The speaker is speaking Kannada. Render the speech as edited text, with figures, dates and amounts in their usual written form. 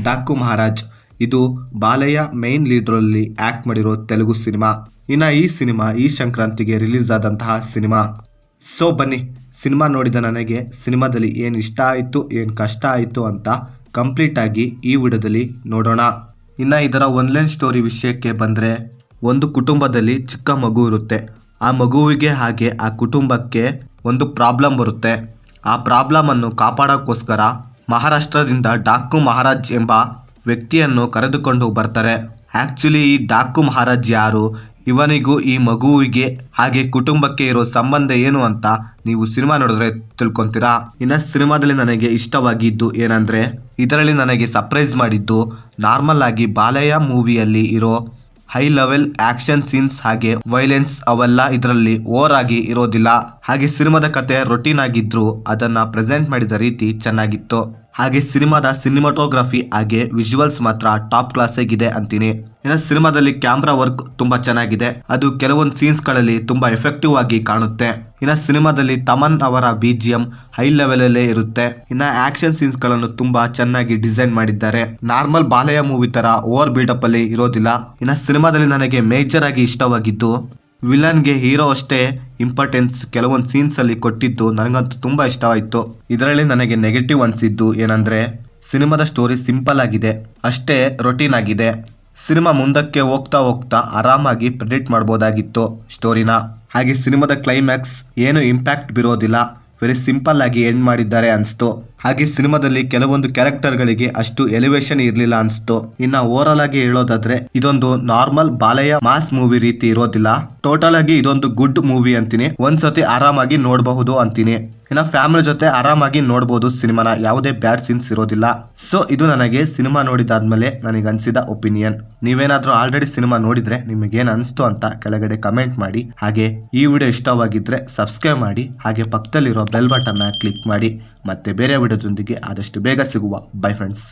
ಡಾಕು ಮಹಾರಾಜ್. ಇದು ಬಾಲಯ್ಯ ಮೈನ್ ಲೀಡ್ರಲ್ಲಿ ಆಕ್ಟ್ ಮಾಡಿರೋ ತೆಲುಗು ಸಿನಿಮಾ. ಇನ್ನು ಈ ಸಿನಿಮಾ ಈ ಸಂಕ್ರಾಂತಿಗೆ ರಿಲೀಸ್ ಆದಂತಹ ಸಿನಿಮಾ. ಸೊ ಬನ್ನಿ, ಸಿನಿಮಾ ನೋಡಿದ ನನಗೆ ಸಿನಿಮಾದಲ್ಲಿ ಏನು ಇಷ್ಟ ಆಯಿತು ಏನು ಕಷ್ಟ ಆಯಿತು ಅಂತ ಕಂಪ್ಲೀಟ್ ಆಗಿ ಈ ವಿಡಿಯೋದಲ್ಲಿ ನೋಡೋಣ. ಇನ್ನು ಇದರ ಒನ್ಲೈನ್ ಸ್ಟೋರಿ ವಿಷಯಕ್ಕೆ ಬಂದರೆ, ಒಂದು ಕುಟುಂಬದಲ್ಲಿ ಚಿಕ್ಕ ಮಗು ಇರುತ್ತೆ. ಆ ಮಗುವಿಗೆ ಹಾಗೆ ಆ ಕುಟುಂಬಕ್ಕೆ ಒಂದು ಪ್ರಾಬ್ಲಮ್ ಬರುತ್ತೆ. ಆ ಪ್ರಾಬ್ಲಮನ್ನು ಕಾಪಾಡೋಕ್ಕೋಸ್ಕರ ಮಹಾರಾಷ್ಟ್ರದಿಂದ ಡಾಕು ಮಹಾರಾಜ್ ಎಂಬ ವ್ಯಕ್ತಿಯನ್ನು ಕರೆದುಕೊಂಡು ಬರ್ತಾರೆ. ಆ್ಯಕ್ಚುಲಿ ಈ ಡಾಕು ಮಹಾರಾಜ್ ಯಾರು, ಇವನಿಗೂ ಈ ಮಗುವಿಗೆ ಹಾಗೆ ಕುಟುಂಬಕ್ಕೆ ಇರೋ ಸಂಬಂಧ ಏನು ಅಂತ ನೀವು ಸಿನಿಮಾ ನೋಡಿದ್ರೆ ತಿಳ್ಕೊತೀರಾ. ಇನ್ನು ಸಿನಿಮಾದಲ್ಲಿ ನನಗೆ ಇಷ್ಟವಾಗಿದ್ದು ಏನಂದರೆ, ಇದರಲ್ಲಿ ನನಗೆ ಸರ್ಪ್ರೈಸ್ ಮಾಡಿದ್ದು ನಾರ್ಮಲ್ ಆಗಿ ಬಾಲಯ್ಯ ಮೂವಿಯಲ್ಲಿ ಇರೋ ಹೈ ಲೆವೆಲ್ ಆಕ್ಷನ್ ಸೀನ್ಸ್ ಹಾಗೆ ವೈಲೆನ್ಸ್ ಅವೆಲ್ಲ ಇದರಲ್ಲಿ ಓವರ್ ಆಗಿ ಇರೋದಿಲ್ಲ. ಹಾಗೆ ಸಿನಿಮಾದ ಕತೆ ರೊಟೀನ್ ಆಗಿದ್ರು ಅದನ್ನ ಪ್ರೆಸೆಂಟ್ ಮಾಡಿದ ರೀತಿ ಚೆನ್ನಾಗಿತ್ತು. ಹಾಗೆ ಸಿನಿಮಾದ ಸಿನಿಮಾಟೋಗ್ರಫಿ ಹಾಗೆ ವಿಜುವಲ್ಸ್ ಮಾತ್ರ ಟಾಪ್ ಕ್ಲಾಸ್ ಆಗಿದೆ ಅಂತೀನಿ. ಇನ್ನು ಸಿನಿಮಾದಲ್ಲಿ ಕ್ಯಾಮ್ರಾ ವರ್ಕ್ ತುಂಬಾ ಚೆನ್ನಾಗಿದೆ. ಅದು ಕೆಲವೊಂದು ಸೀನ್ಸ್ ಗಳಲ್ಲಿ ತುಂಬಾ ಎಫೆಕ್ಟಿವ್ ಆಗಿ ಕಾಣುತ್ತೆ. ಇನ್ನು ಸಿನಿಮಾದಲ್ಲಿ ತಮನ್ ಅವರ BGM ಹೈ ಲೆವೆಲ್ ಅಲ್ಲೇ ಇರುತ್ತೆ. ಇನ್ನು ಆಕ್ಷನ್ ಸೀನ್ಸ್ ಗಳನ್ನು ತುಂಬಾ ಚೆನ್ನಾಗಿ ಡಿಸೈನ್ ಮಾಡಿದ್ದಾರೆ. ನಾರ್ಮಲ್ ಬಾಲಯ್ಯ ಮೂವಿ ತರ ಓವರ್ ಬಿಲ್ಡಪ್ ಅಲ್ಲಿ ಇರೋದಿಲ್ಲ. ಇನ್ನು ಸಿನಿಮಾದಲ್ಲಿ ನನಗೆ ಮೇಜರ್ ಆಗಿ ಇಷ್ಟವಾಗಿದ್ದು ವಿಲನ್ಗೆ ಹೀರೋ ಅಷ್ಟೇ ಇಂಪಾರ್ಟೆನ್ಸ್ ಕೆಲವೊಂದು ಸೀನ್ಸ್ ಅಲ್ಲಿ ಕೊಟ್ಟಿದ್ದು ನನಗಂತೂ ತುಂಬಾ ಇಷ್ಟವಾಯಿತು. ಇದರಲ್ಲಿ ನನಗೆ ನೆಗೆಟಿವ್ ಅನಿಸಿದ್ದು ಏನಂದ್ರೆ, ಸಿನಿಮಾದ ಸ್ಟೋರಿ ಸಿಂಪಲ್ ಆಗಿದೆ, ಅಷ್ಟೇ ರೊಟೀನ್ ಆಗಿದೆ. ಸಿನಿಮಾ ಮುಂದಕ್ಕೆ ಹೋಗ್ತಾ ಹೋಗ್ತಾ ಆರಾಮಾಗಿ ಪ್ರೆಡಿಕ್ಟ್ ಮಾಡ್ಬೋದಾಗಿತ್ತು ಸ್ಟೋರಿನ. ಹಾಗೆ ಸಿನಿಮಾದ ಕ್ಲೈಮ್ಯಾಕ್ಸ್ ಏನು ಇಂಪ್ಯಾಕ್ಟ್ ಬೀರೋದಿಲ್ಲ, ವೆರಿ ಸಿಂಪಲ್ ಆಗಿ ಎಂಡ್ ಮಾಡಿದ್ದಾರೆ ಅನಿಸ್ತು. ಹಾಗೆ ಸಿನಿಮಾದಲ್ಲಿ ಕೆಲವೊಂದು ಕ್ಯಾರೆಕ್ಟರ್ಗಳಿಗೆ ಅಷ್ಟು ಎಲಿವೇಶನ್ ಇರಲಿಲ್ಲ ಅನಿಸ್ತು. ಇನ್ನು ಓವರಾಲ್ ಆಗಿ ಹೇಳೋದಾದ್ರೆ ಇದೊಂದು ನಾರ್ಮಲ್ ಬಾಲಯ್ಯ ಮಾಸ್ ಮೂವಿ ರೀತಿ ಇರೋದಿಲ್ಲ. ಟೋಟಲ್ ಆಗಿ ಇದೊಂದು ಗುಡ್ ಮೂವಿ ಅಂತೀನಿ. ಒಂದ್ಸತಿ ಆರಾಮಾಗಿ ನೋಡಬಹುದು ಅಂತೀನಿ. ಇನ್ನು ಫ್ಯಾಮಿಲಿ ಜೊತೆ ಆರಾಮಾಗಿ ನೋಡಬಹುದು ಸಿನಿಮಾನ, ಯಾವುದೇ ಬ್ಯಾಡ್ ಸೀನ್ಸ್ ಇರೋದಿಲ್ಲ. ಸೊ ಇದು ನನಗೆ ಸಿನಿಮಾ ನೋಡಿದಾದ್ಮೇಲೆ ನನಗೆ ಅನಿಸಿದ ಒಪಿನಿಯನ್. ನೀವೇನಾದ್ರೂ ಆಲ್ರೆಡಿ ಸಿನಿಮಾ ನೋಡಿದ್ರೆ ನಿಮಗೇನು ಅನಿಸ್ತು ಅಂತ ಕೆಳಗಡೆ ಕಮೆಂಟ್ ಮಾಡಿ. ಹಾಗೆ ಈ ವಿಡಿಯೋ ಇಷ್ಟವಾಗಿದ್ರೆ ಸಬ್ಸ್ಕ್ರೈಬ್ ಮಾಡಿ. ಹಾಗೆ ಪಕ್ಕದಲ್ಲಿರೋ ಬೆಲ್ ಬಟನ್ನ ಕ್ಲಿಕ್ ಮಾಡಿ. ಮತ್ತೆ ಬೇರೆ ವಿಡಿಯೋದೊಂದಿಗೆ ಆದಷ್ಟು ಬೇಗ ಸಿಗುವ. By friends.